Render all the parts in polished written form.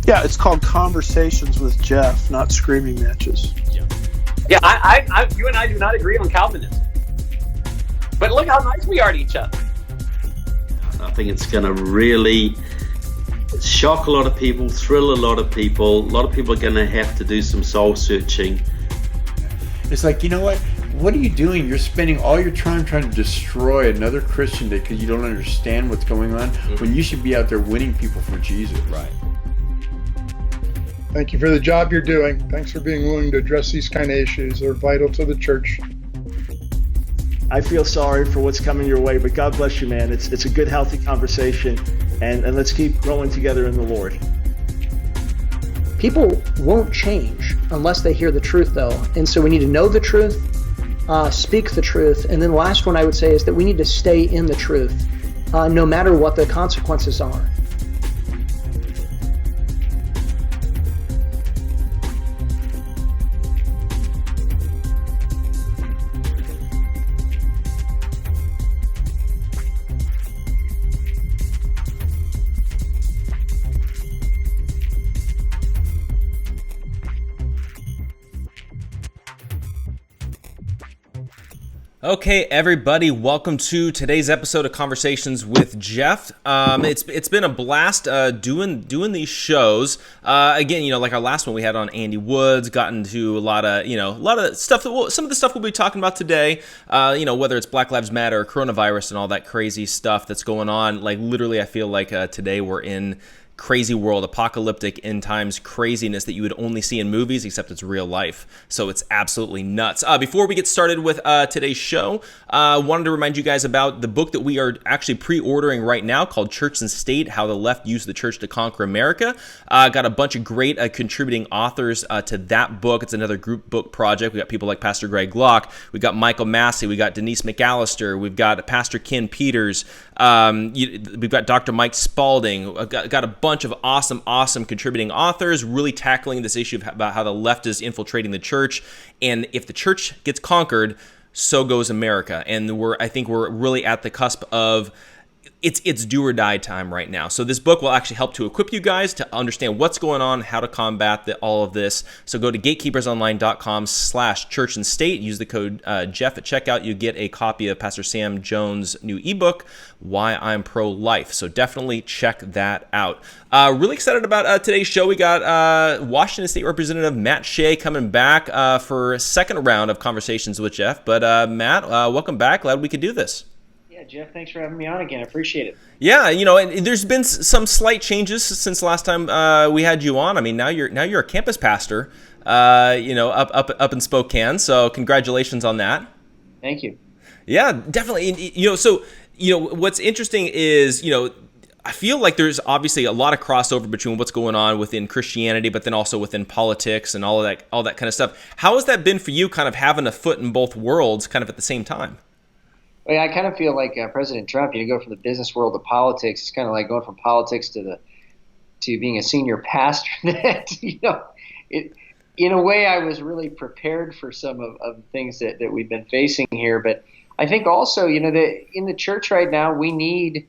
Yeah, it's called Conversations with Jeff, not Screaming Matches. Yeah, you and I do not agree on Calvinism. But look how nice we are to each other. I think it's going to really shock a lot of people, thrill a lot of people. A lot of people are going to have to do some soul searching. It's like, you know what? What are you doing? You're spending all your time trying to destroy another Christian day because you don't understand what's going on, when you should be out there winning people for Jesus. Right. Thank you for the job you're doing. Thanks for being willing to address these kind of issues. They're vital to the church. I feel sorry for what's coming your way, but God bless you, man. It's a good, healthy conversation, and let's keep growing together in the Lord. People won't change unless they hear the truth, though. And so we need to know the truth, speak the truth, and then the last one I would say is that we need to stay in the truth, no matter what the consequences are. Okay, everybody, welcome to today's episode of Conversations with Jeff. It's been a blast doing these shows. Again, like our last one we had on Andy Woods, got into a lot of stuff some of the stuff we'll be talking about today. Whether it's Black Lives Matter or coronavirus and all that crazy stuff that's going on. Like literally, I feel like today we're in crazy world, apocalyptic end times craziness that you would only see in movies, except it's real life. So it's absolutely nuts. Before we get started with today's show, wanted to remind you guys about the book that we are actually pre-ordering right now called Church and State, How the Left Used the Church to Conquer America. Got a bunch of great contributing authors to that book. It's another group book project. We got people like Pastor Greg Locke. We got Michael Massey. We got Denise McAllister. We've got Pastor Ken Peters. We've got Dr. Mike Spalding. Got a bunch of awesome contributing authors really tackling this issue about how the left is infiltrating the church, and if the church gets conquered, so goes America. And I think we're really at the cusp of it's do or die time right now. So this book will actually help to equip you guys to understand what's going on, how to combat all of this. So go to gatekeepersonline.com/church and state. Use the code Jeff at checkout. You get a copy of Pastor Sam Jones' new ebook, Why I'm Pro-Life. So definitely check that out. Really excited about today's show. We got Washington State Representative Matt Shea coming back for a second round of Conversations with Jeff. But Matt, welcome back. Glad we could do this. Yeah, Jeff, thanks for having me on again. I appreciate it. Yeah, and there's been some slight changes since last time we had you on. I mean, now you're a campus pastor, up in Spokane. So congratulations on that. Thank you. Yeah, definitely. What's interesting is, I feel like there's obviously a lot of crossover between what's going on within Christianity, but then also within politics and all that kind of stuff. How has that been for you, kind of having a foot in both worlds, kind of at the same time? Well, I kind of feel like President Trump. You go from the business world to politics. It's kind of like going from politics to being a senior pastor. That in a way, I was really prepared for some of the things that we've been facing here. But I think also, that in the church right now, we need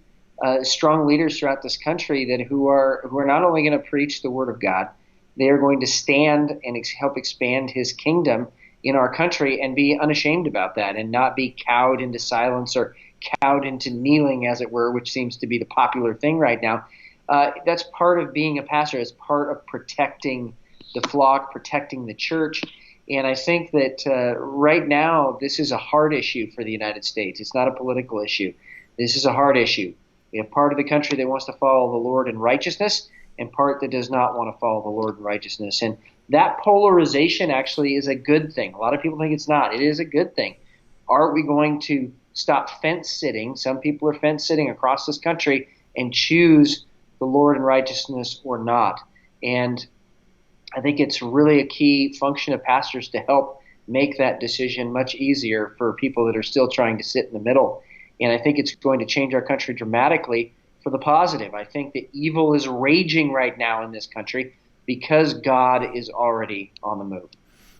strong leaders throughout this country who are not only going to preach the Word of God, they are going to stand and help expand His kingdom in our country and be unashamed about that and not be cowed into silence or cowed into kneeling, as it were, which seems to be the popular thing right now. That's part of being a pastor. It's part of protecting the flock, protecting the church. And I think that right now this is a hard issue for the United States. It's not a political issue. This is a hard issue. We have part of the country that wants to follow the Lord in righteousness and part that does not want to follow the Lord in righteousness. And that polarization actually is a good thing. A lot of people think it's not. It is a good thing. Are we going to stop fence sitting? Some people are fence sitting across this country and choose the Lord in righteousness or not. And I think it's really a key function of pastors to help make that decision much easier for people that are still trying to sit in the middle. And I think it's going to change our country dramatically for the positive. I think that evil is raging right now in this country because God is already on the move.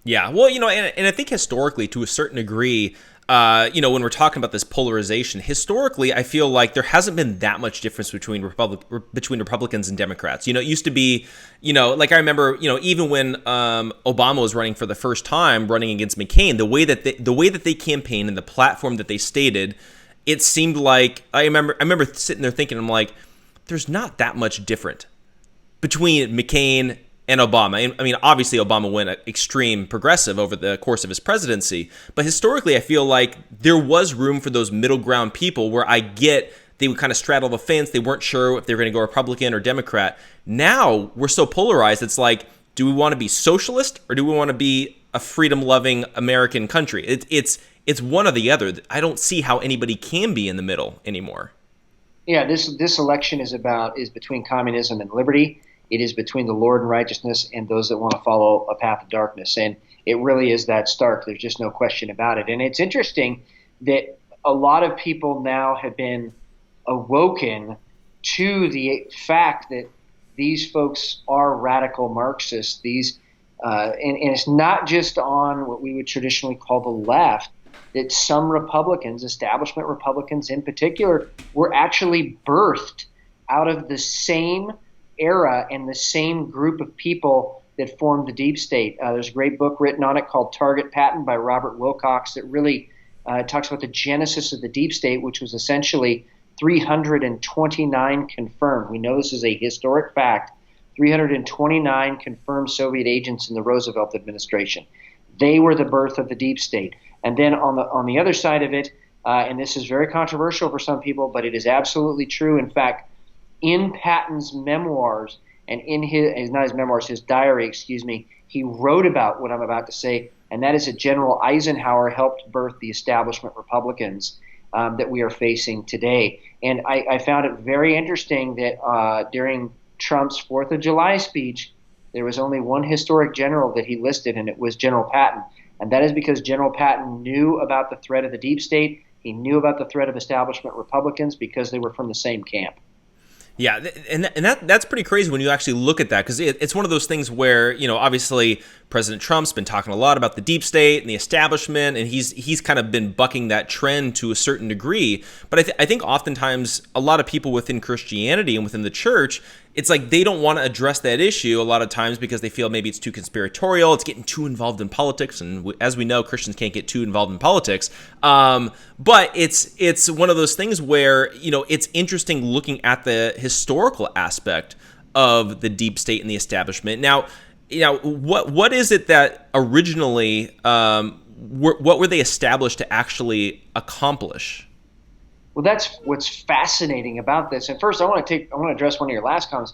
Yeah, well, and I think historically, to a certain degree, when we're talking about this polarization, historically, I feel like there hasn't been that much difference between Republicans and Democrats. It used to be, like I remember, even when Obama was running for the first time, running against McCain, the way that they campaigned and the platform that they stated, it seemed like I remember sitting there thinking, I'm like, there's not that much different between McCain and Obama. I mean, obviously Obama went extreme progressive over the course of his presidency, but historically I feel like there was room for those middle ground people where I get they would kind of straddle the fence. They weren't sure if they were going to go Republican or Democrat. Now we're so polarized. It's like, do we want to be socialist or do we want to be a freedom-loving American country? It's one or the other. I don't see how anybody can be in the middle anymore. Yeah, this election is between communism and liberty. It is between the Lord and righteousness and those that want to follow a path of darkness. And it really is that stark. There's just no question about it. And it's interesting that a lot of people now have been awoken to the fact that these folks are radical Marxists. And it's not just on what we would traditionally call the left, that some Republicans, establishment Republicans in particular, were actually birthed out of the same era and the same group of people that formed the deep state. There's a great book written on it called Target Patent by Robert Wilcox that really talks about the genesis of the deep state, which was essentially 329 confirmed. We know this is a historic fact. 329 confirmed Soviet agents in the Roosevelt administration. They were the birth of the deep state. And then on the other side of it, and this is very controversial for some people, but it is absolutely true. In fact, in Patton's memoirs and in his diary, he wrote about what I'm about to say, and that is that General Eisenhower helped birth the establishment Republicans that we are facing today. And I found it very interesting that during Trump's 4th of July speech, there was only one historic general that he listed, and it was General Patton. And that is because General Patton knew about the threat of the deep state. He knew about the threat of establishment Republicans because they were from the same camp. Yeah, and that's pretty crazy when you actually look at that, because it's one of those things where, obviously President Trump's been talking a lot about the deep state and the establishment, and he's kind of been bucking that trend to a certain degree. But I think oftentimes a lot of people within Christianity and within the church, it's like they don't want to address that issue a lot of times because they feel maybe it's too conspiratorial, it's getting too involved in politics, and as we know, Christians can't get too involved in politics. But it's one of those things where, it's interesting looking at the historical aspect of the deep state and the establishment. Now, what is it that originally, what were they established to actually accomplish? Well, that's what's fascinating about this. And first, I want to address one of your last comments.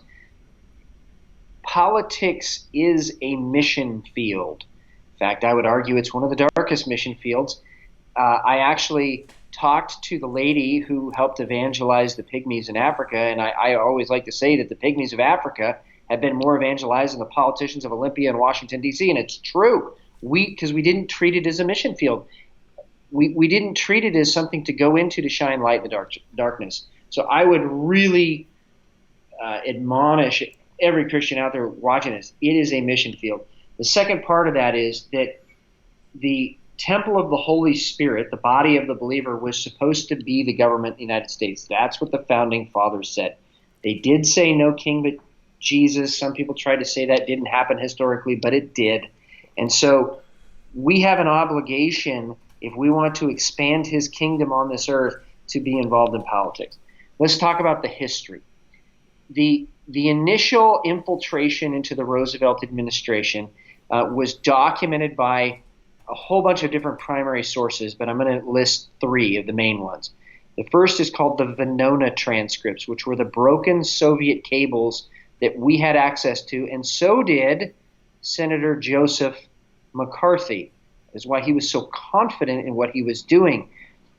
Politics is a mission field. In fact, I would argue it's one of the darkest mission fields. I actually talked to the lady who helped evangelize the pygmies in Africa, and I always like to say that the pygmies of Africa have been more evangelized than the politicians of Olympia and Washington, D.C., and it's true. Because we didn't treat it as a mission field. We didn't treat it as something to go into to shine light in the darkness. So I would really admonish every Christian out there watching this. It is a mission field. The second part of that is that the temple of the Holy Spirit, the body of the believer, was supposed to be the government of the United States. That's what the founding fathers said. They did say no king but Jesus. Some people tried to say that didn't happen historically, but it did. And so we have an obligation, if we want to expand his kingdom on this earth, to be involved in politics. Let's talk about the history. The initial infiltration into the Roosevelt administration was documented by a whole bunch of different primary sources, but I'm going to list three of the main ones. The first is called the Venona transcripts, which were the broken Soviet cables that we had access to, and so did Senator Joseph McCarthy. Is why he was so confident in what he was doing.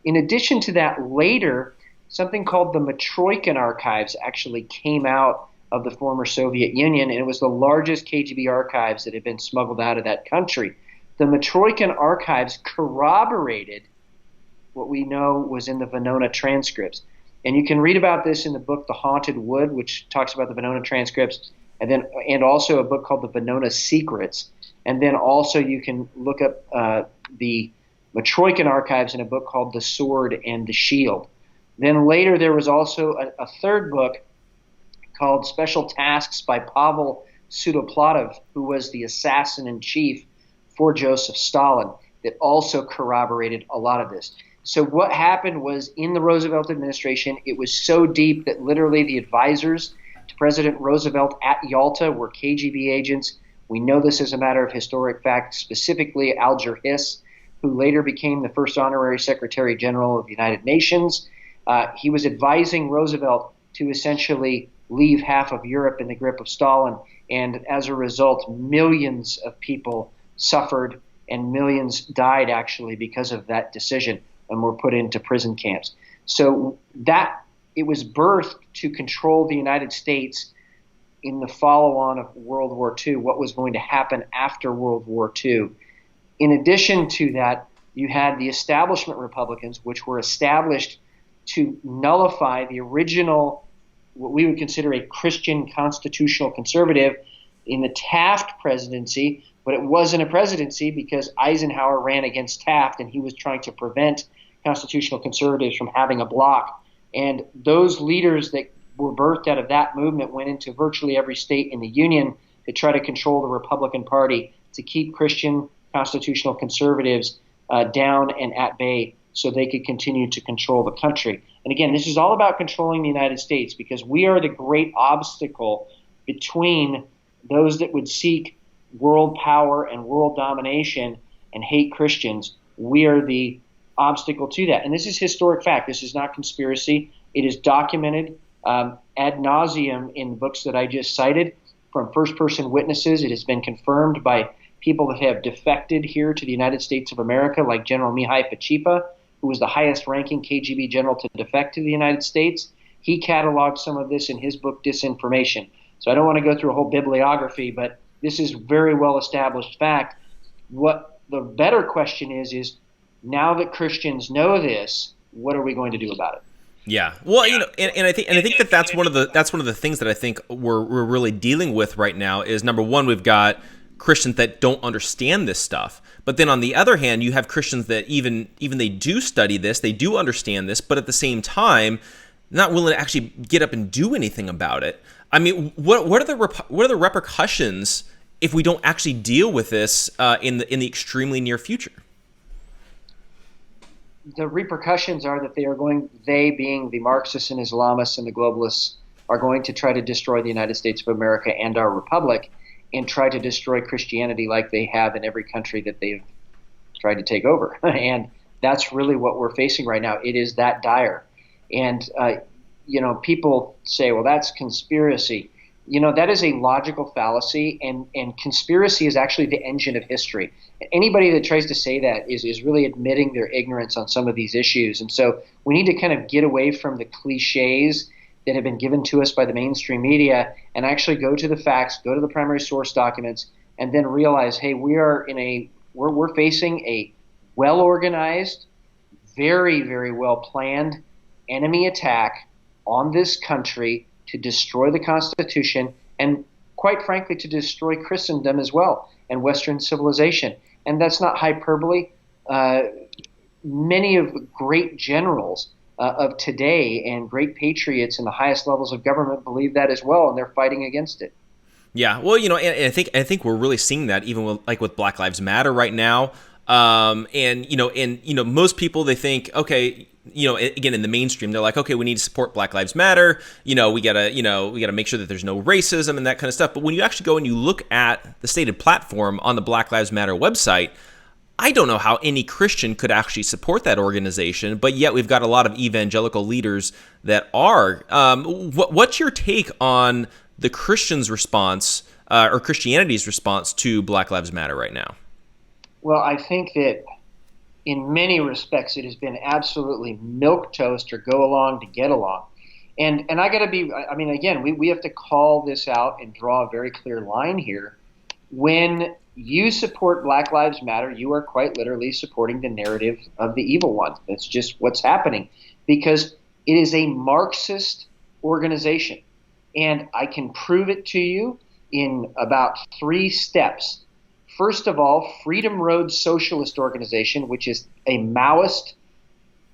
In addition to that, later, something called the Matroikin archives actually came out of the former Soviet Union, and it was the largest KGB archives that had been smuggled out of that country. The Matroikin archives corroborated what we know was in the Venona transcripts. And you can read about this in the book The Haunted Wood, which talks about the Venona transcripts, and also a book called The Venona Secrets. And then also you can look up the Matroikin archives in a book called The Sword and the Shield. Then later there was also a third book called Special Tasks by Pavel Sudoplatov, who was the assassin-in-chief for Joseph Stalin, that also corroborated a lot of this. So what happened was, in the Roosevelt administration, it was so deep that literally the advisors to President Roosevelt at Yalta were KGB agents. We know this as a matter of historic fact, specifically Alger Hiss, who later became the first honorary Secretary General of the United Nations. He was advising Roosevelt to essentially leave half of Europe in the grip of Stalin, and as a result, millions of people suffered and millions died actually because of that decision and were put into prison camps. So that it was birthed to control the United States in the follow-on of World War II, what was going to happen after World War II. In addition to that, you had the establishment Republicans, which were established to nullify the original, what we would consider a Christian constitutional conservative in the Taft presidency, but it wasn't a presidency because Eisenhower ran against Taft and he was trying to prevent constitutional conservatives from having a bloc. And those leaders that were birthed out of that movement went into virtually every state in the Union to try to control the Republican Party, to keep Christian constitutional conservatives down and at bay so they could continue to control the country. And again, this is all about controlling the United States, because we are the great obstacle between those that would seek world power and world domination and hate Christians. We are the obstacle to that. And this is historic fact. This is not conspiracy. It is documented ad nauseum in books that I just cited from first-person witnesses. It has been confirmed by people that have defected here to the United States of America, like General Mihai Pachipa, who was the highest-ranking KGB general to defect to the United States. He cataloged some of this in his book, Disinformation. So I don't want to go through a whole bibliography, but this is very well-established fact. What the better question is now that Christians know this, what are we going to do about it? Yeah, well, you know, and I think that's one of the things that I think we're really dealing with right now is, number one, we've got Christians that don't understand this stuff, but then on the other hand, you have Christians that even they do study this, they do understand this, but at the same time, not willing to actually get up and do anything about it. I mean, what are the repercussions if we don't actually deal with this in the extremely near future? The repercussions are that they being the Marxists and Islamists and the globalists, are going to try to destroy the United States of America and our republic, and try to destroy Christianity like they have in every country that they've tried to take over. And that's really what we're facing right now. It is that dire. And, people say, well, that's conspiracy. That is a logical fallacy, and conspiracy is actually the engine of history. Anybody that tries to say that is really admitting their ignorance on some of these issues. And so we need to kind of get away from the cliches that have been given to us by the mainstream media and actually go to the facts, go to the primary source documents, and then realize, hey, we're facing a well-organized, very, very well-planned enemy attack on this country to destroy the Constitution and, quite frankly, to destroy Christendom as well and Western civilization. And that's not hyperbole. Many of the great generals of today and great patriots in the highest levels of government believe that as well, and they're fighting against it. Yeah, well, and I think we're really seeing that even with Black Lives Matter right now. Most people, they think, okay, again, in the mainstream, they're like, okay, we need to support Black Lives Matter. We gotta make sure that there's no racism and that kind of stuff. But when you actually go and you look at the stated platform on the Black Lives Matter website, I don't know how any Christian could actually support that organization, but yet we've got a lot of evangelical leaders that are. What's your take on the Christians' response or Christianity's response to Black Lives Matter right now? Well, I think that in many respects it has been absolutely milquetoast or go along to get along. And I got to be, I mean, again, we have to call this out and draw a very clear line here. When you support Black Lives Matter, you are quite literally supporting the narrative of the evil one. That's just what's happening, because it is a Marxist organization. And I can prove it to you in about 3 steps. First of all, Freedom Road Socialist Organization, which is a Maoist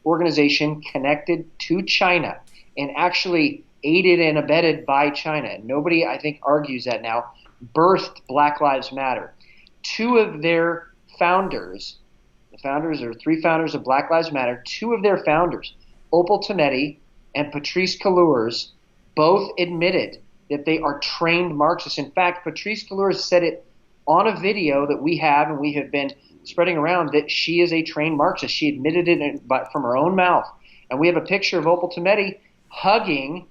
organization connected to China and actually aided and abetted by China. Nobody, I think, argues that now. Birthed Black Lives Matter. Two of their founders, there are three founders of Black Lives Matter, two of their founders, Opal Tometi and Patrisse Cullors, both admitted that they are trained Marxists. In fact, Patrisse Cullors said it on a video that we have, and we have been spreading around, that she is a trained Marxist. She admitted it from her own mouth. And we have a picture of Opal Tometi hugging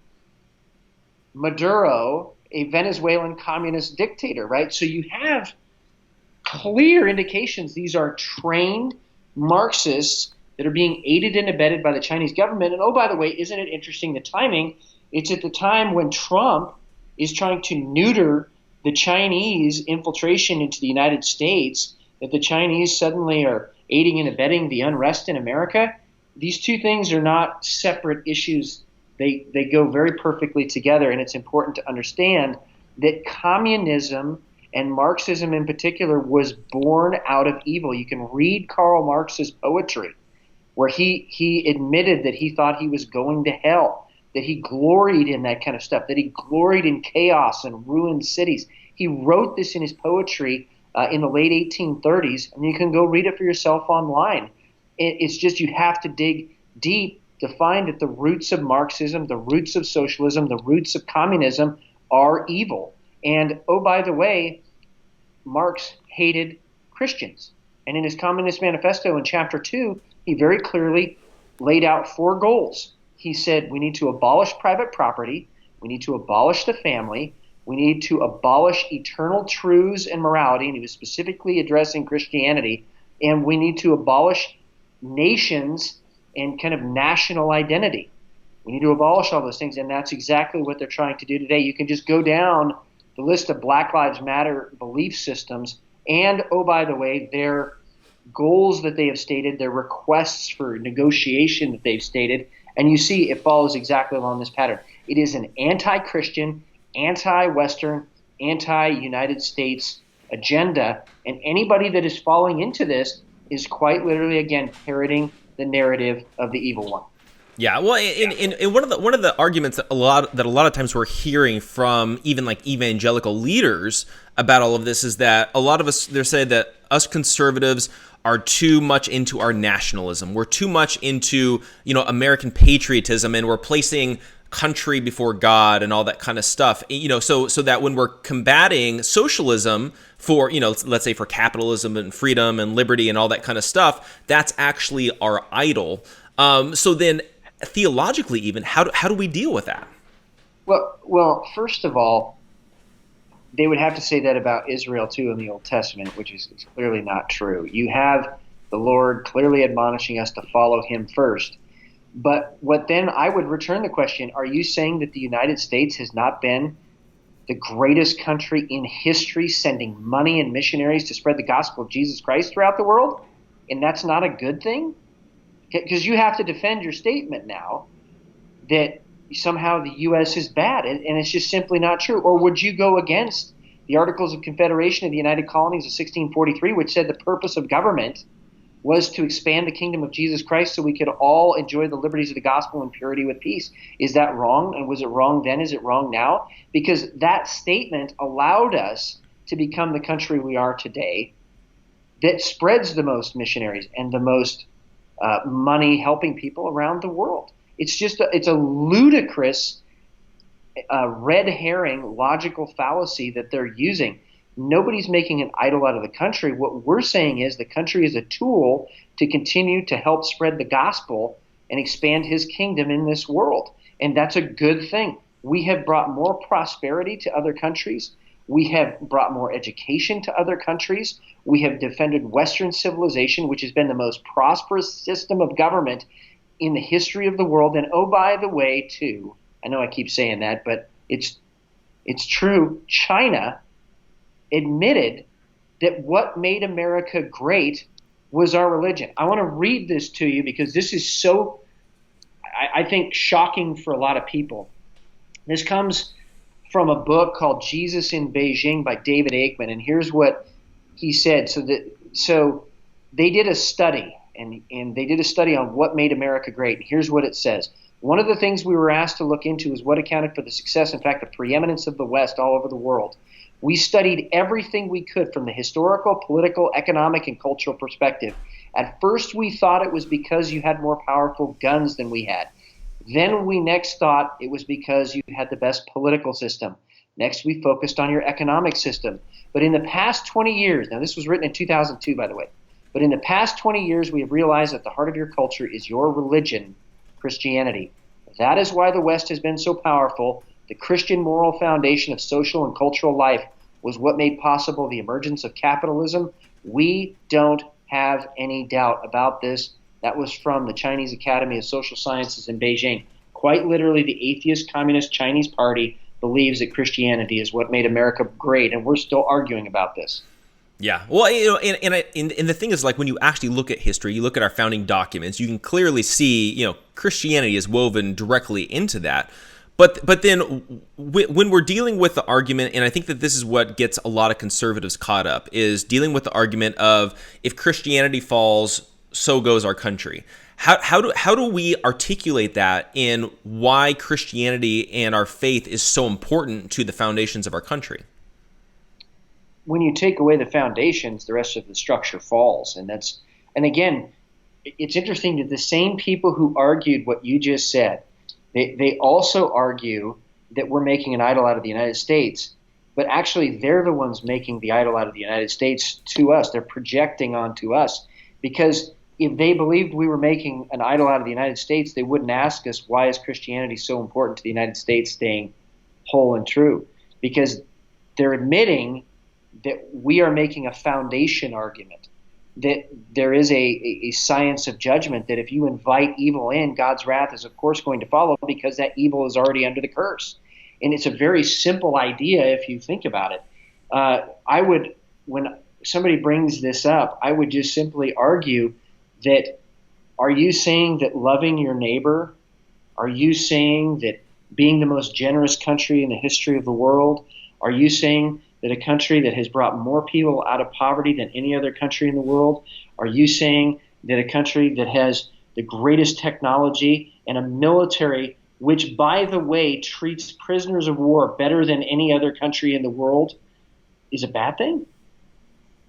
Maduro, a Venezuelan communist dictator, right? So you have clear indications these are trained Marxists that are being aided and abetted by the Chinese government. And oh, by the way, isn't it interesting the timing? It's at the time when Trump is trying to neuter the Chinese infiltration into the United States, that the Chinese suddenly are aiding and abetting the unrest in America. These two things are not separate issues. They go very perfectly together, and it's important to understand that communism and Marxism in particular was born out of evil. You can read Karl Marx's poetry, where he admitted that he thought he was going to hell, that he gloried in that kind of stuff, that he gloried in chaos and ruined cities. He wrote this in his poetry in the late 1830s, and you can go read it for yourself online. It's just you have to dig deep to find that the roots of Marxism, the roots of socialism, the roots of communism are evil. And, oh, by the way, Marx hated Christians. And in his Communist Manifesto in Chapter 2, he very clearly laid out 4 goals. He said we need to abolish private property, we need to abolish the family, we need to abolish eternal truths and morality, and he was specifically addressing Christianity, and we need to abolish nations and kind of national identity. We need to abolish all those things, and that's exactly what they're trying to do today. You can just go down the list of Black Lives Matter belief systems, and, oh, by the way, their goals that they have stated, their requests for negotiation that they've stated, and you see it follows exactly along this pattern. It is an anti-Christian, anti-Western, anti-United States agenda, and anybody that is falling into this is quite literally, again, parroting the narrative of the evil one. Yeah, well, in one of the arguments that a lot of times we're hearing from even like evangelical leaders about all of this is that a lot of us, they're saying that us conservatives are too much into our nationalism. We're too much into, American patriotism, and we're placing country before God and all that kind of stuff. So that when we're combating socialism for, let's say for capitalism and freedom and liberty and all that kind of stuff, that's actually our idol. So then theologically even, how do we deal with that? Well, first of all, they would have to say that about Israel too in the Old Testament, which is clearly not true. You have the Lord clearly admonishing us to follow him first. But what then I would return the question, are you saying that the United States has not been the greatest country in history sending money and missionaries to spread the gospel of Jesus Christ throughout the world? And that's not a good thing? Because you have to defend your statement now that somehow the U.S. is bad, and it's just simply not true. Or would you go against the Articles of Confederation of the United Colonies of 1643, which said the purpose of government was to expand the kingdom of Jesus Christ so we could all enjoy the liberties of the gospel in purity with peace? Is that wrong? And was it wrong then? Is it wrong now? Because that statement allowed us to become the country we are today that spreads the most missionaries and the most money helping people around the world. It's a ludicrous red herring logical fallacy that they're using. Nobody's making an idol out of the country. What we're saying is the country is a tool to continue to help spread the gospel and expand his kingdom in this world. And that's a good thing. We have brought more prosperity to other countries. We have brought more education to other countries. We have defended Western civilization, which has been the most prosperous system of government in the history of the world. And oh, by the way, too, I know I keep saying that, but it's true. China admitted that what made America great was our religion. I want to read this to you because this is so, I think, shocking for a lot of people. This comes from a book called Jesus in Beijing by David Aikman, and here's what he said, so they did a study, and they did a study on what made America great. Here's what it says. One of the things we were asked to look into is what accounted for the success, in fact, the preeminence of the West all over the world. We studied everything we could from the historical, political, economic, and cultural perspective. At first, we thought it was because you had more powerful guns than we had. Then we next thought it was because you had the best political system. Next, we focused on your economic system. But in the past 20 years, now this was written in 2002, by the way, but in the past 20 years, we have realized that the heart of your culture is your religion, Christianity. That is why the West has been so powerful. The Christian moral foundation of social and cultural life was what made possible the emergence of capitalism. We don't have any doubt about this. That was from the Chinese Academy of Social Sciences in Beijing. Quite literally, the atheist communist Chinese party believes that Christianity is what made America great, and we're still arguing about this. Yeah, well, and the thing is, like, when you actually look at history, you look at our founding documents, you can clearly see, Christianity is woven directly into that. But then when we're dealing with the argument, and I think that this is what gets a lot of conservatives caught up, is dealing with the argument of if Christianity falls, so goes our country. How do we articulate that in why Christianity and our faith is so important to the foundations of our country? When you take away the foundations, the rest of the structure falls. And again, it's interesting that the same people who argued what you just said, they also argue that we're making an idol out of the United States, but actually they're the ones making the idol out of the United States to us. They're projecting onto us, because if they believed we were making an idol out of the United States, they wouldn't ask us, why is Christianity so important to the United States staying whole and true? Because they're admitting that we are making a foundation argument, that there is a science of judgment, that if you invite evil in, God's wrath is of course going to follow, because that evil is already under the curse. And it's a very simple idea if you think about it. When somebody brings this up, I would just simply argue that, are you saying that loving your neighbor, are you saying that being the most generous country in the history of the world, are you saying that a country that has brought more people out of poverty than any other country in the world, are you saying that a country that has the greatest technology and a military which, by the way, treats prisoners of war better than any other country in the world, is a bad thing?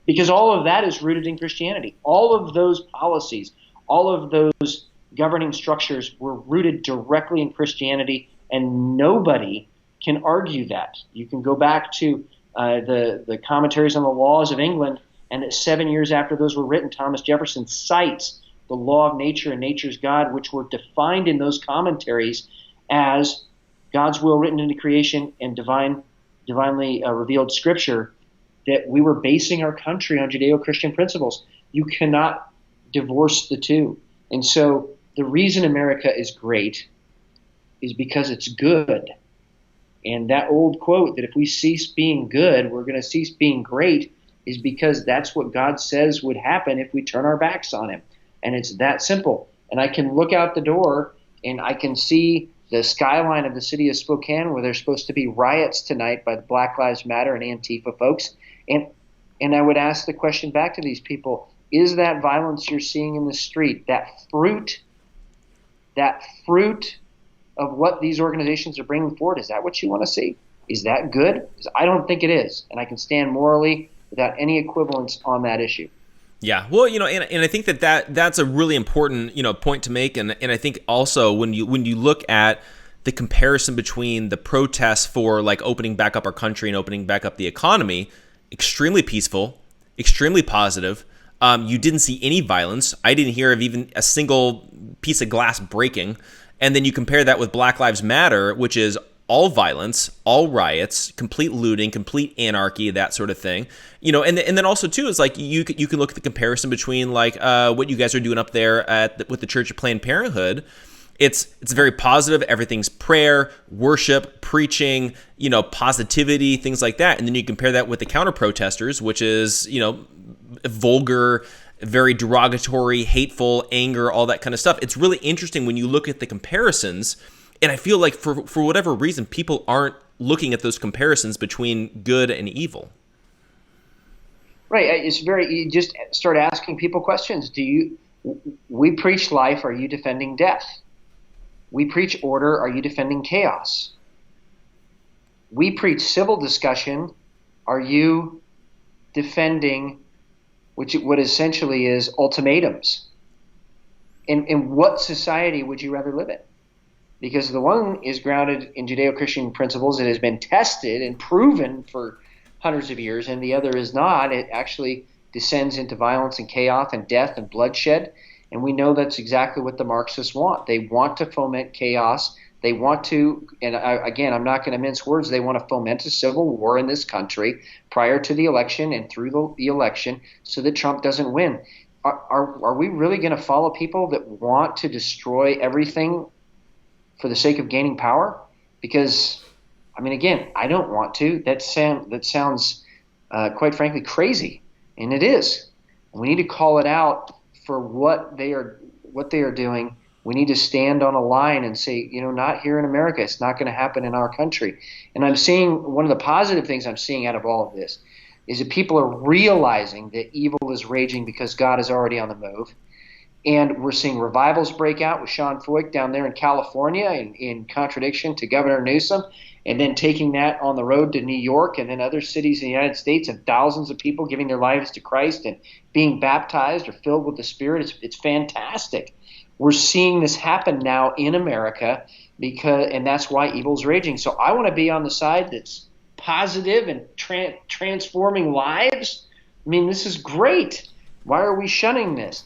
Because all of that is rooted in Christianity. All of those policies, all of those governing structures were rooted directly in Christianity, and nobody can argue that. You can go back to the commentaries on the laws of England, and that 7 years after those were written, Thomas Jefferson cites the law of nature and nature's God, which were defined in those commentaries as God's will written into creation and divinely revealed scripture, that we were basing our country on Judeo-Christian principles. You cannot divorce the two. And so the reason America is great is because it's good. And that old quote that if we cease being good, we're going to cease being great, is because that's what God says would happen if we turn our backs on him. And it's that simple. And I can look out the door and I can see the skyline of the city of Spokane, where there's supposed to be riots tonight by the Black Lives Matter and Antifa folks. And I would ask the question back to these people, is that violence you're seeing in the street, that fruit of what these organizations are bringing forward, is that what you want to see? Is that good? Because I don't think it is. And I can stand morally without any equivalence on that issue. Yeah, well, and I think that's a really important, point to make, and I think also when you look at the comparison between the protests for like opening back up our country and opening back up the economy, extremely peaceful, extremely positive. You didn't see any violence. I didn't hear of even a single piece of glass breaking. And then you compare that with Black Lives Matter, which is all violence, all riots, complete looting, complete anarchy, that sort of thing. And then also too is like you can look at the comparison between like what you guys are doing up there with the Church of Planned Parenthood. It's very positive. Everything's prayer, worship, preaching, positivity, things like that. And then you compare that with the counter protesters, which is vulgar, very derogatory, hateful, anger, all that kind of stuff. It's really interesting when you look at the comparisons. And I feel like for whatever reason, people aren't looking at those comparisons between good and evil. Right. It's you just start asking people questions. We preach life. Are you defending death? We preach order. Are you defending chaos? We preach civil discussion. Are you defending what essentially is ultimatums? In what society would you rather live in? Because the one is grounded in Judeo-Christian principles. It has been tested and proven for hundreds of years, and the other is not. It actually descends into violence and chaos and death and bloodshed, and we know that's exactly what the Marxists want. They want to foment chaos. They want to, and again, I'm not going to mince words, they want to foment a civil war in this country prior to the election and through the election so that Trump doesn't win. Are we really going to follow people that want to destroy everything for the sake of gaining power? Because, I mean, again, I don't want to. That sounds quite frankly crazy, and it is. We need to call it out for what they are doing. We need to stand on a line and say, not here in America. It's not going to happen in our country. And I'm seeing one of the positive things I'm seeing out of all of this is that people are realizing that evil is raging because God is already on the move. And we're seeing revivals break out with Sean Foyt down there in California in contradiction to Governor Newsom, and then taking that on the road to New York and then other cities in the United States, and thousands of people giving their lives to Christ and being baptized or filled with the Spirit. It's fantastic. We're seeing this happen now in America and that's why evil's raging. So I want to be on the side that's positive and transforming lives. I mean, this is great. Why are we shunning this?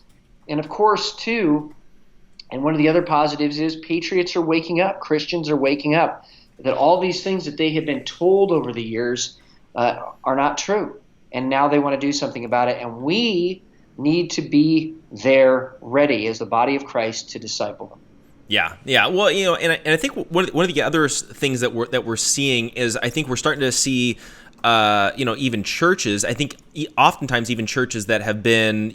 And of course, too, and one of the other positives is patriots are waking up. Christians are waking up. That all these things that they have been told over the years are not true. And now they want to do something about it. And we need to be there ready as the body of Christ to disciple them. Yeah. Well, and I think one of the other things that we're seeing is I think we're starting to see, even churches. I think oftentimes even churches that have been,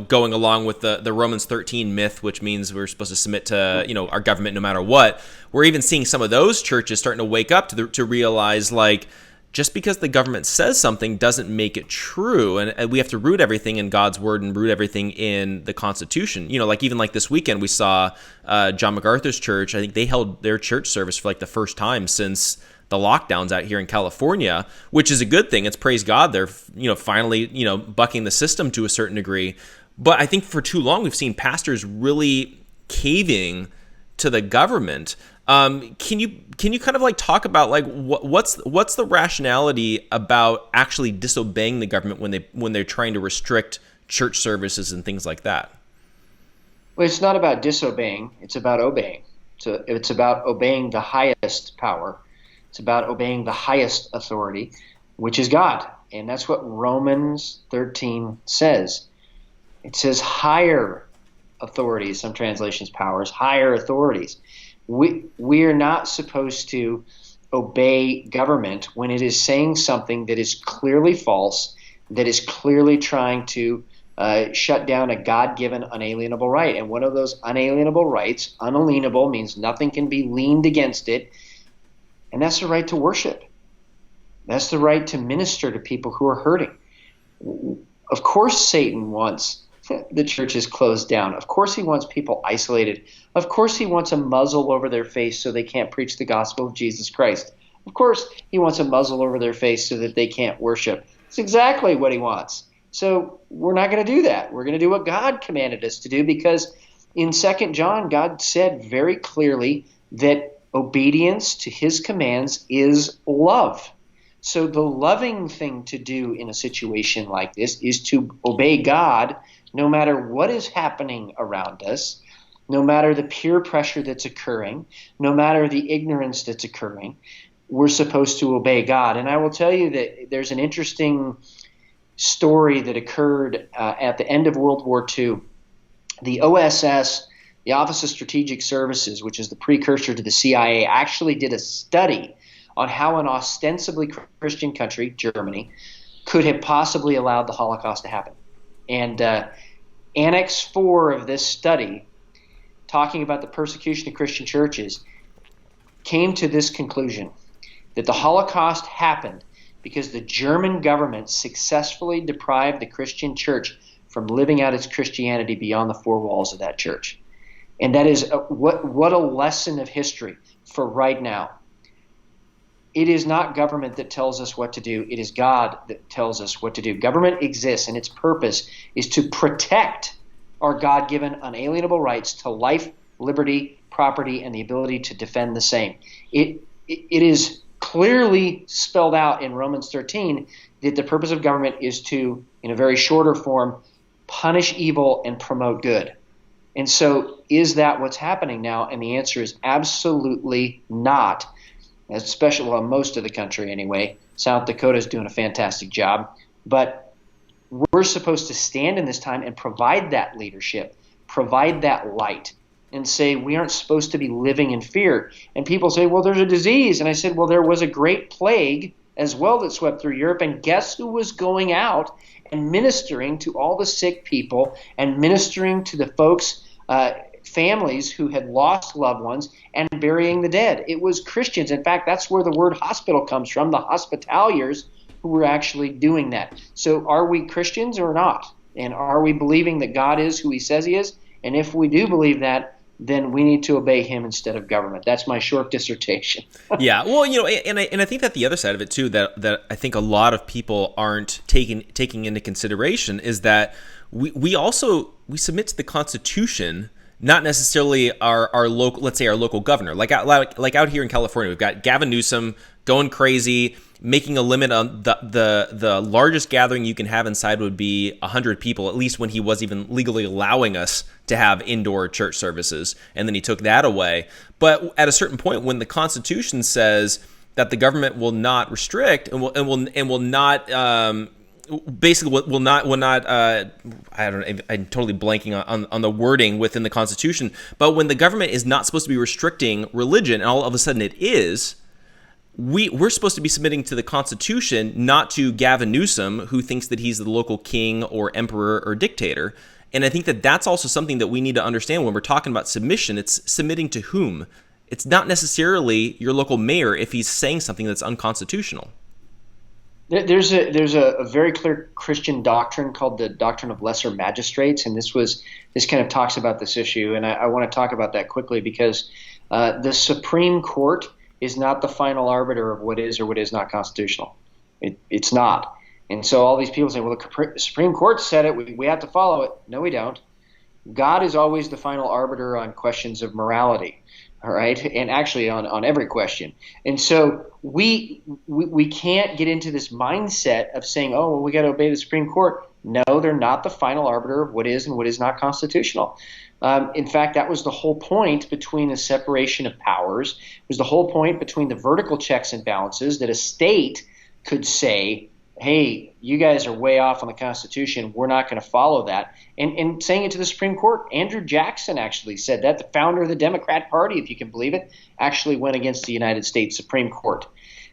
going along with the Romans 13 myth, which means we're supposed to submit to, our government no matter what. We're even seeing some of those churches starting to wake up to realize, like, just because the government says something doesn't make it true, and we have to root everything in God's word and root everything in the Constitution. Even this weekend we saw John MacArthur's church. I think they held their church service for the first time since the lockdowns out here in California, which is a good thing. It's praise God. They're finally bucking the system to a certain degree. But I think for too long we've seen pastors really caving to the government. Can you kind of talk about what's the rationality about actually disobeying the government when they're trying to restrict church services and things like that? Well, it's not about disobeying; it's about obeying. So it's about obeying the highest power. It's about obeying the highest authority, which is God, and that's what Romans 13 says. It says higher authorities. Some translations powers, higher authorities. We are not supposed to obey government when it is saying something that is clearly false, that is clearly trying to shut down a God-given unalienable right. And one of those unalienable rights, unalienable means nothing can be leaned against it, and that's the right to worship. That's the right to minister to people who are hurting. Of course Satan wants the churches closed down. Of course he wants people isolated. Of course he wants a muzzle over their face so they can't preach the gospel of Jesus Christ. Of course he wants a muzzle over their face so that they can't worship. It's exactly what he wants. So we're not going to do that. We're going to do what God commanded us to do, because in 2 John, God said very clearly that obedience to his commands is love. So the loving thing to do in a situation like this is to obey God no matter what is happening around us, no matter the peer pressure that's occurring, no matter the ignorance that's occurring. We're supposed to obey God. And I will tell you that there's an interesting story that occurred at the end of World War II. The OSS, the Office of Strategic Services, which is the precursor to the CIA, actually did a study on how an ostensibly Christian country, Germany, could have possibly allowed the Holocaust to happen. And Annex 4 of this study, talking about the persecution of Christian churches, came to this conclusion, that the Holocaust happened because the German government successfully deprived the Christian church from living out its Christianity beyond the four walls of that church. And that is what a lesson of history for right now. It is not government that tells us what to do. It is God that tells us what to do. Government exists, and its purpose is to protect our God-given unalienable rights to life, liberty, property, and the ability to defend the same. It is clearly spelled out in Romans 13 that the purpose of government is to, in a very shorter form, punish evil and promote good. And so is that what's happening now? And the answer is absolutely not, especially, well, most of the country anyway. South Dakota is doing a fantastic job. But we're supposed to stand in this time and provide that leadership, provide that light, and say we aren't supposed to be living in fear. And people say, well, there's a disease. And I said, well, there was a great plague as well that swept through Europe. And guess who was going out and ministering to all the sick people and ministering to the folks, families who had lost loved ones and burying the dead? It was Christians. In fact, that's where the word hospital comes from, the hospitaliers who were actually doing that. So are we Christians or not? And are we believing that God is who he says he is? And if we do believe that, then we need to obey him instead of government. That's my short dissertation. Yeah, well, and I think that the other side of it too, that I think a lot of people aren't taking into consideration, is that we submit to the Constitution, not necessarily our local, let's say our local governor. Like out here in California, we've got Gavin Newsom going crazy, making a limit on the largest gathering you can have inside would be 100 people, at least when he was even legally allowing us to have indoor church services, and then he took that away. But at a certain point, when the Constitution says that the government will not restrict and will not basically will not I don't know, I'm totally blanking on the wording within the Constitution, but when the government is not supposed to be restricting religion and all of a sudden it is, we're supposed to be submitting to the Constitution, not to Gavin Newsom, who thinks that he's the local king or emperor or dictator. And I think that that's also something that we need to understand when we're talking about submission. It's submitting to whom? It's not necessarily your local mayor if he's saying something that's unconstitutional. There's a very clear Christian doctrine called the doctrine of lesser magistrates, and this kind of talks about this issue. And I want to talk about that quickly because the Supreme Court is not the final arbiter of what is or what is not constitutional. It's not. And so all these people say, well, the Supreme Court said it, we have to follow it. No, we don't. God is always the final arbiter on questions of morality, all right, and actually on every question. And so we can't get into this mindset of saying, oh, well, we got to obey the Supreme Court. No, they're not the final arbiter of what is and what is not constitutional. In fact, that was the whole point between the separation of powers. It was the whole point between the vertical checks and balances, that a state could say, hey, you guys are way off on the Constitution. We're not going to follow that. And saying it to the Supreme Court, Andrew Jackson actually said that. The founder of the Democrat Party, if you can believe it, actually went against the United States Supreme Court.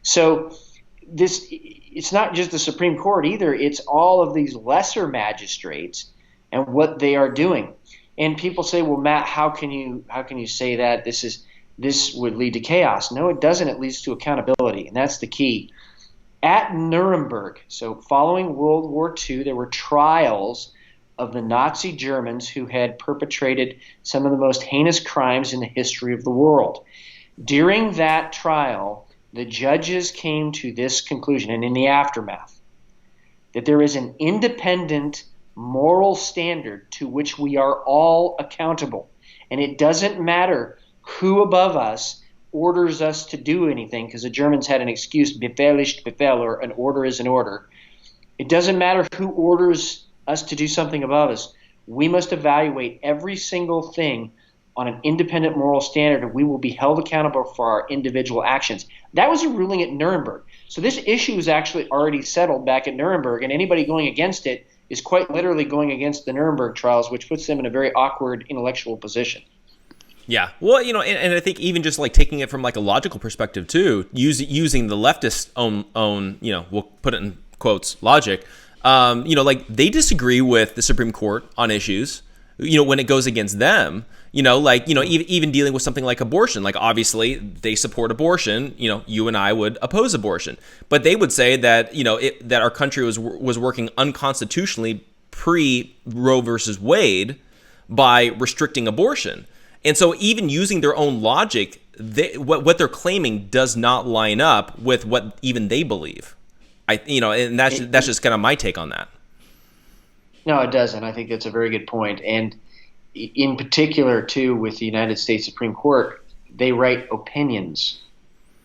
So it's not just the Supreme Court either. It's all of these lesser magistrates and what they are doing. And people say, well, Matt, how can you say that this would lead to chaos? No, it doesn't. It leads to accountability, and that's the key. At Nuremberg, so following World War II, there were trials of the Nazi Germans who had perpetrated some of the most heinous crimes in the history of the world. During that trial, the judges came to this conclusion, and in the aftermath, that there is an independent moral standard to which we are all accountable. And it doesn't matter who above us orders us to do anything, because the Germans had an excuse, Befehl ist Befehl, or an order is an order. It doesn't matter who orders us to do something above us. We must evaluate every single thing on an independent moral standard, and we will be held accountable for our individual actions. That was a ruling at Nuremberg. So this issue is actually already settled back at Nuremberg, and anybody going against it is quite literally going against the Nuremberg trials, which puts them in a very awkward intellectual position. Yeah, well, and I think even just like taking it from like a logical perspective too, using the leftists' own, we'll put it in quotes, logic, like they disagree with the Supreme Court on issues, when it goes against them, Even dealing with something like abortion. Like, obviously, they support abortion. You and I would oppose abortion, but they would say that that our country was working unconstitutionally pre Roe versus Wade by restricting abortion. And so, even using their own logic, what they're claiming does not line up with what even they believe. And that's just kind of my take on that. No, it doesn't. I think that's a very good point. And in particular, too, with the United States Supreme Court, they write opinions.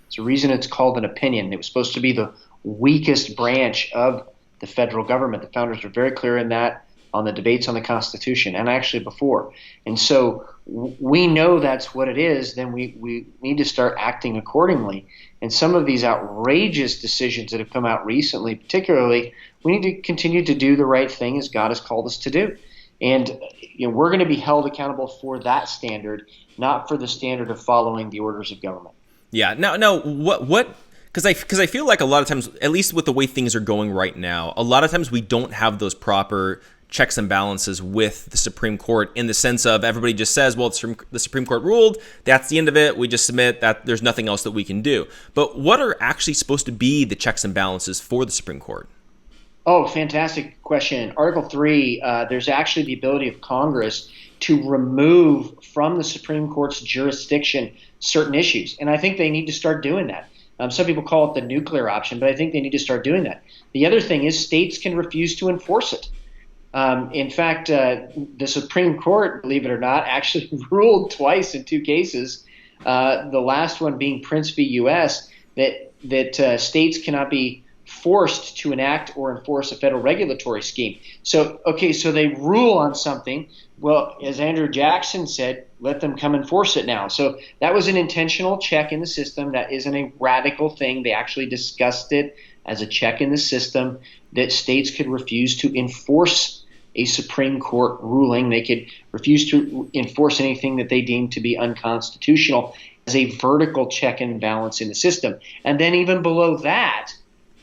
It's the reason it's called an opinion. It was supposed to be the weakest branch of the federal government. The founders were very clear in that on the debates on the Constitution, and actually before. And so we know that's what it is, then we need to start acting accordingly. And some of these outrageous decisions that have come out recently, particularly, we need to continue to do the right thing as God has called us to do. And we're going to be held accountable for that standard, not for the standard of following the orders of government. Yeah. Now, what? Because I feel like a lot of times, at least with the way things are going right now, a lot of times we don't have those proper checks and balances with the Supreme Court, in the sense of everybody just says, well, the Supreme Court ruled, that's the end of it, we just submit, that there's nothing else that we can do. But what are actually supposed to be the checks and balances for the Supreme Court? Oh, fantastic question. Article 3, there's actually the ability of Congress to remove from the Supreme Court's jurisdiction certain issues. And I think they need to start doing that. Some people call it the nuclear option, but I think they need to start doing that. The other thing is states can refuse to enforce it. In fact, the Supreme Court, believe it or not, actually ruled twice in 2 cases, the last one being Prince v. U.S., that states cannot be forced to enact or enforce a federal regulatory scheme. So they rule on something. Well, as Andrew Jackson said, let them come enforce it now. So that was an intentional check in the system. That isn't a radical thing. They actually discussed it as a check in the system that states could refuse to enforce a Supreme Court ruling. They could refuse to enforce anything that they deemed to be unconstitutional as a vertical check and balance in the system. And then even below that,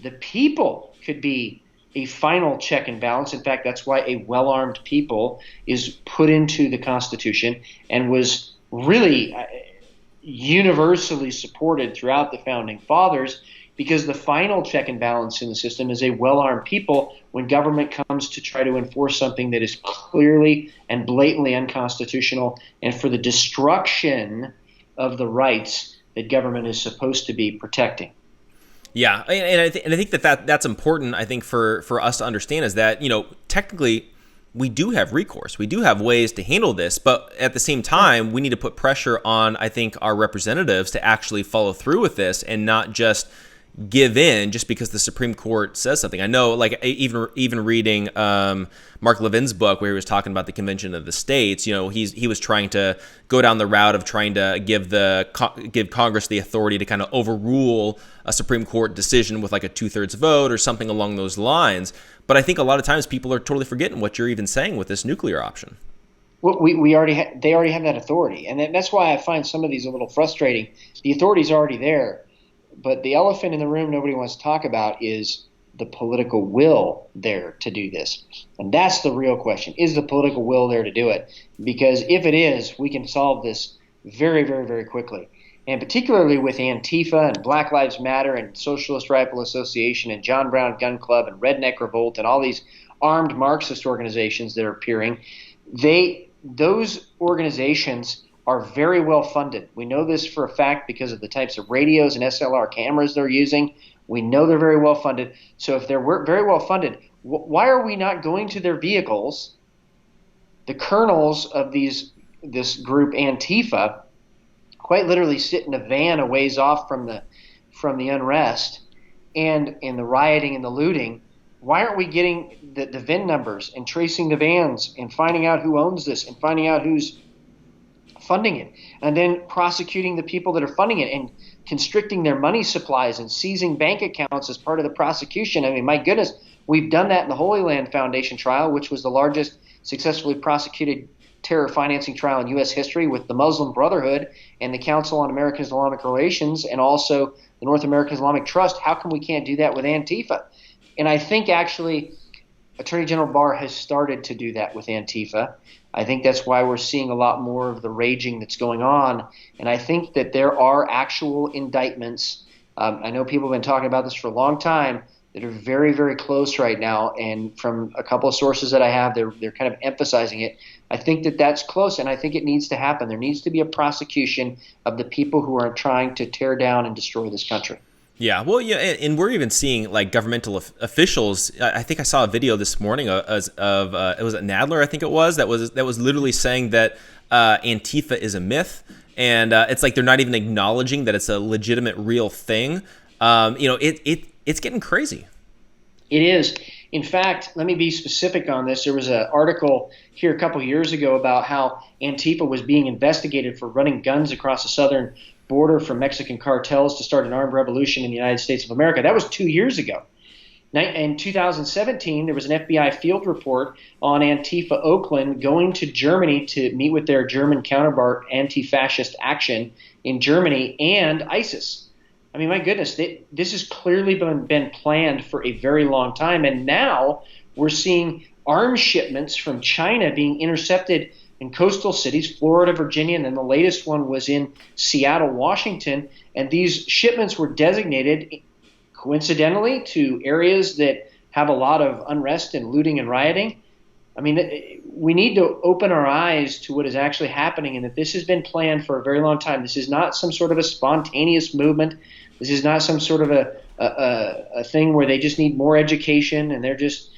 the people could be a final check and balance. In fact, that's why a well-armed people is put into the Constitution and was really universally supported throughout the Founding Fathers, because the final check and balance in the system is a well-armed people when government comes to try to enforce something that is clearly and blatantly unconstitutional, and for the destruction of the rights that government is supposed to be protecting. Yeah, and I think that's important. I think for us to understand is that technically we do have recourse, we do have ways to handle this, but at the same time we need to put pressure on, I think, our representatives to actually follow through with this and not just give in just because the Supreme Court says something. I know, like, even reading Mark Levin's book where he was talking about the Convention of the States, he was trying to go down the route of trying to give Congress the authority to kind of overrule a Supreme Court decision with like a 2/3 vote or something along those lines. But I think a lot of times people are totally forgetting what you're even saying with this nuclear option. Well, they already have that authority, and that's why I find some of these a little frustrating. The authority's already there. But the elephant in the room nobody wants to talk about is the political will there to do this. And that's the real question. Is the political will there to do it? Because if it is, we can solve this very, very, very quickly. And particularly with Antifa and Black Lives Matter and Socialist Rifle Association and John Brown Gun Club and Redneck Revolt and all these armed Marxist organizations that are appearing, those organizations are very well funded. We know this for a fact because of the types of radios and SLR cameras they're using. We know they're very well funded. So if they're very well funded, why are we not going to their vehicles, the colonels of this group Antifa, quite literally sit in a van a ways off from the unrest and the rioting and the looting? Why aren't we getting the VIN numbers and tracing the vans and finding out who owns this and finding out who's funding it, and then prosecuting the people that are funding it and constricting their money supplies and seizing bank accounts as part of the prosecution? I mean, my goodness, we've done that in the Holy Land Foundation trial, which was the largest successfully prosecuted terror financing trial in U.S. history, with the Muslim Brotherhood and the Council on American Islamic Relations and also the North American Islamic Trust. How come we can't do that with Antifa? And I think actually Attorney General Barr has started to do that with Antifa. I think that's why we're seeing a lot more of the raging that's going on. And I think that there are actual indictments. I know people have been talking about this for a long time that are very, very close right now. And from a couple of sources that I have, they're kind of emphasizing it. I think that that's close, and I think it needs to happen. There needs to be a prosecution of the people who are trying to tear down and destroy this country. Yeah, well, yeah, and we're even seeing like governmental officials. I think I saw a video this morning of it was Nadler, I think it was that was literally saying that Antifa is a myth, and it's like they're not even acknowledging that it's a legitimate, real thing. It's getting crazy. It is. In fact, let me be specific on this. There was an article here a couple years ago about how Antifa was being investigated for running guns across the southern border from Mexican cartels to start an armed revolution in the United States of America. That was 2 years ago. In 2017, there was an FBI field report on Antifa Oakland going to Germany to meet with their German counterpart, Anti-Fascist Action in Germany, and ISIS. I mean, my goodness, this has clearly been planned for a very long time, and now we're seeing arms shipments from China being intercepted in coastal cities, Florida, Virginia, and then the latest one was in Seattle, Washington. And these shipments were designated, coincidentally, to areas that have a lot of unrest and looting and rioting. I mean, we need to open our eyes to what is actually happening and that this has been planned for a very long time. This is not some sort of a spontaneous movement. This is not some sort of a thing where they just need more education and they're just,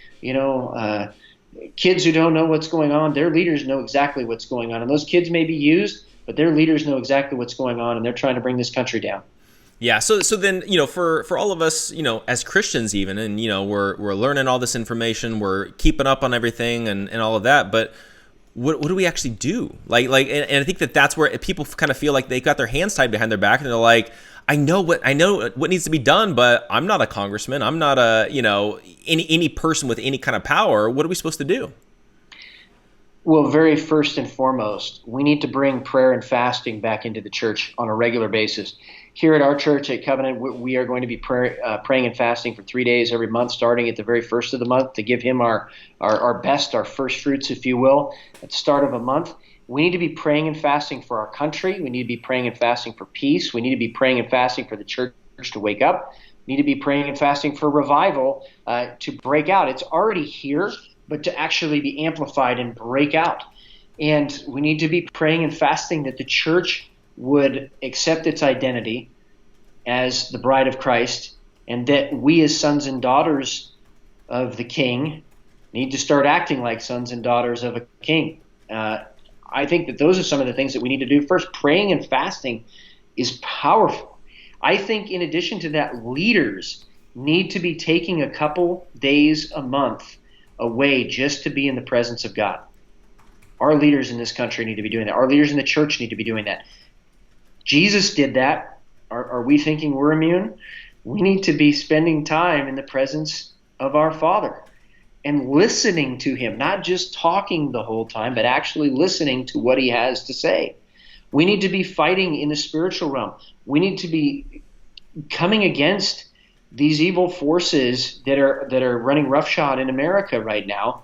kids who don't know what's going on. Their leaders know exactly what's going on. And those kids may be used, but their leaders know exactly what's going on, and they're trying to bring this country down. Yeah. So then, for all of us, as Christians even, and, we're learning all this information, we're keeping up on everything and all of that. But what do we actually do? And I think that's where people kind of feel like they got their hands tied behind their back and they're like, I know what needs to be done, but I'm not a congressman. I'm not any person with any kind of power. What are we supposed to do? Well, very first and foremost, we need to bring prayer and fasting back into the church on a regular basis. Here at our church at Covenant, we are going to be praying and fasting for 3 days every month, starting at the very first of the month to give him our best, our first fruits, if you will, at the start of a month. We need to be praying and fasting for our country. We need to be praying and fasting for peace. We need to be praying and fasting for the church to wake up. We need to be praying and fasting for revival to break out. It's already here, but to actually be amplified and break out. And we need to be praying and fasting that the church would accept its identity as the bride of Christ, and that we as sons and daughters of the King need to start acting like sons and daughters of a king. I think that those are some of the things that we need to do. First, praying and fasting is powerful. I think in addition to that, leaders need to be taking a couple days a month away just to be in the presence of God. Our leaders in this country need to be doing that. Our leaders in the church need to be doing that. Jesus did that. Are we thinking we're immune? We need to be spending time in the presence of our Father and listening to him, not just talking the whole time, but actually listening to what he has to say. We need to be fighting in the spiritual realm. We need to be coming against these evil forces that are running roughshod in America right now.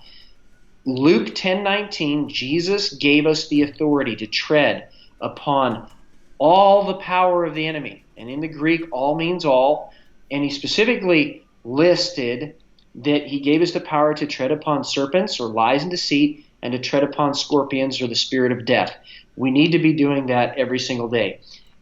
Luke 10:19, Jesus gave us the authority to tread upon all the power of the enemy. And in the Greek, all means all. And he specifically listed that he gave us the power to tread upon serpents or lies and deceit, and to tread upon scorpions or the spirit of death. We need to be doing that every single day.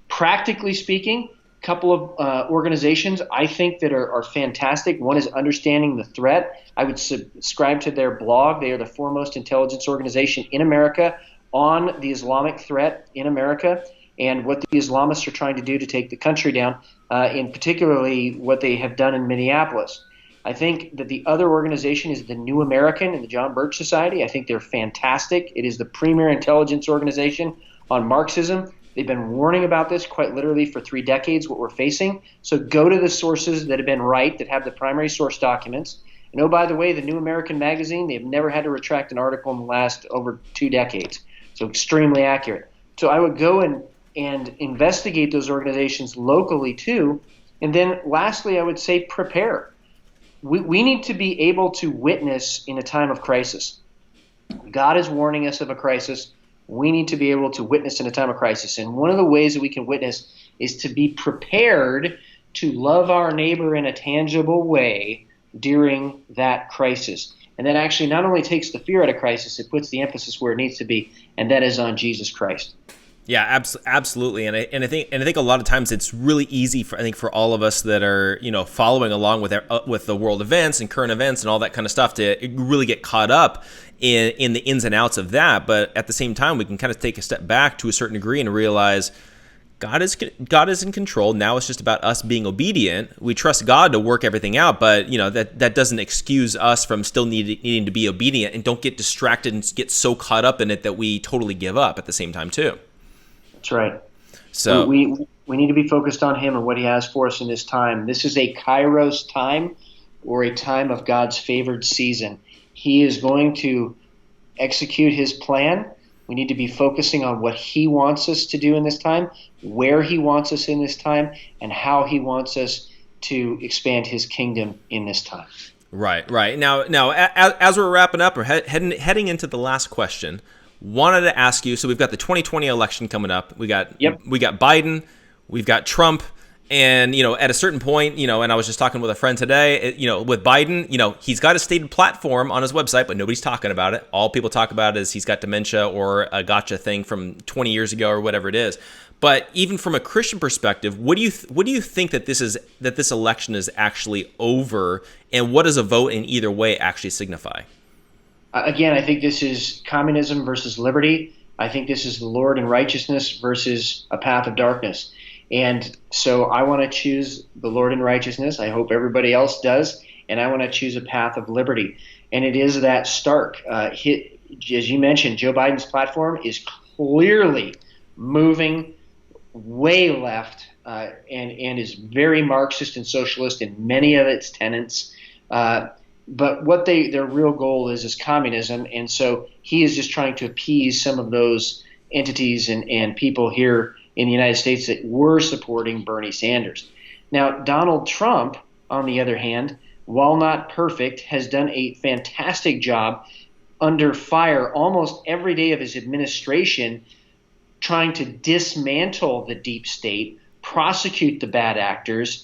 Practically speaking, a couple of organizations I think that are fantastic. One is Understanding the Threat. I would subscribe to their blog. They are the foremost intelligence organization in America on the Islamic threat in America and what the Islamists are trying to do to take the country down, in particularly what they have done in Minneapolis. I think that the other organization is the New American and the John Birch Society. I think they're fantastic. It is the premier intelligence organization on Marxism. They've been warning about this quite literally for 3 decades, what we're facing. So go to the sources that have been right, that have the primary source documents. And oh, by the way, the New American magazine, they've never had to retract an article in the last over 2 decades. So extremely accurate. So I would go and investigate those organizations locally too. And then lastly, I would say prepare. we need to be able to witness in a time of crisis. God is warning us of a crisis. We need to be able to witness in a time of crisis. And one of the ways that we can witness is to be prepared to love our neighbor in a tangible way during that crisis. And that actually not only takes the fear out of crisis, it puts the emphasis where it needs to be, and that is on Jesus Christ. Yeah, absolutely, and I think a lot of times it's really easy for all of us that are following along with the world events and current events and all that kind of stuff to really get caught up in the ins and outs of that. But at the same time, we can kind of take a step back to a certain degree and realize God is in control. Now it's just about us being obedient. We trust God to work everything out, but that doesn't excuse us from still needing to be obedient, and don't get distracted and get so caught up in it that we totally give up at the same time too. That's right. So we need to be focused on Him and what He has for us in this time. This is a Kairos time, or a time of God's favored season. He is going to execute His plan. We need to be focusing on what He wants us to do in this time, where He wants us in this time, and how He wants us to expand His kingdom in this time. Right. Now, as we're wrapping up, or heading into the last question, wanted to ask you. So we've got the 2020 election coming up. We got Biden, we've got Trump. And, at a certain point, and I was just talking with a friend today, with Biden, he's got a stated platform on his website, but nobody's talking about it. All people talk about is he's got dementia or a gotcha thing from 20 years ago or whatever it is. But even from a Christian perspective, what do you think that this election is actually over, and what does a vote in either way actually signify? Again, I think this is communism versus liberty. I think this is the Lord and righteousness versus a path of darkness. And so I want to choose the Lord in righteousness. I hope everybody else does. And I want to choose a path of liberty. And it is that stark. As you mentioned, Joe Biden's platform is clearly moving way left and is very Marxist and socialist in many of its tenets. But what their real goal is communism. And so he is just trying to appease some of those entities and people here in the United States that were supporting Bernie Sanders. Now, Donald Trump, on the other hand, while not perfect, has done a fantastic job under fire almost every day of his administration, trying to dismantle the deep state, prosecute the bad actors,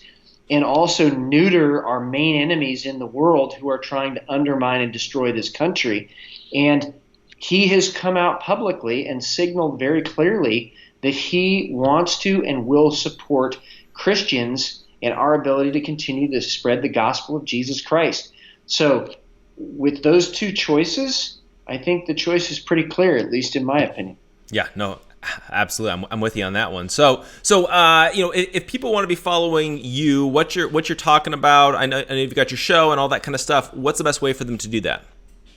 and also neuter our main enemies in the world who are trying to undermine and destroy this country. And he has come out publicly and signaled very clearly that he wants to and will support Christians and our ability to continue to spread the gospel of Jesus Christ. So with those two choices, I think the choice is pretty clear, at least in my opinion. Yeah, no, absolutely. I'm with you on that one. So if people want to be following you, what you're talking about, I know you've got your show and all that kind of stuff, what's the best way for them to do that?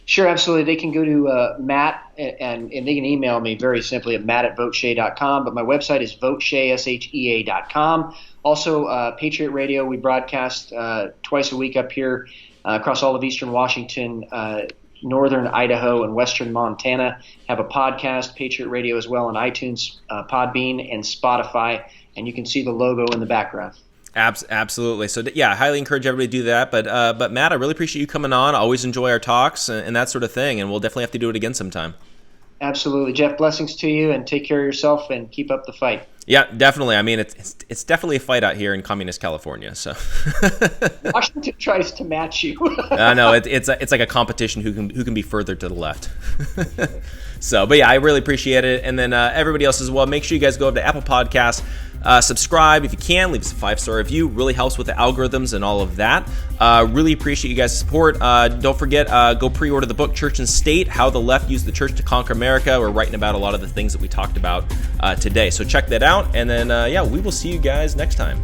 Sure, absolutely. They can go to Matt, and they can email me very simply at matt@voteshea.com, but my website is voteshea.com. Also, Patriot Radio, we broadcast twice a week up here across all of eastern Washington, northern Idaho, and western Montana. Have a podcast, Patriot Radio, as well on iTunes, Podbean, and Spotify, and you can see the logo in the background. Absolutely. So yeah, I highly encourage everybody to do that. But Matt, I really appreciate you coming on. I always enjoy our talks and that sort of thing, and we'll definitely have to do it again sometime. Absolutely, Jeff. Blessings to you, and take care of yourself, and keep up the fight. Yeah, definitely. I mean, it's definitely a fight out here in communist California. So Washington tries to match you. I know it's like a competition who can be further to the left. So, but yeah, I really appreciate it. And then everybody else as well. Make sure you guys go over to Apple Podcasts. Subscribe if you can. Leave us a 5-star review. Really helps with the algorithms and all of that. Really appreciate you guys' support. Don't forget, go pre-order the book Church and State, How the Left Used the Church to Conquer America. We're writing about a lot of the things that we talked about today. So check that out. And then, we will see you guys next time.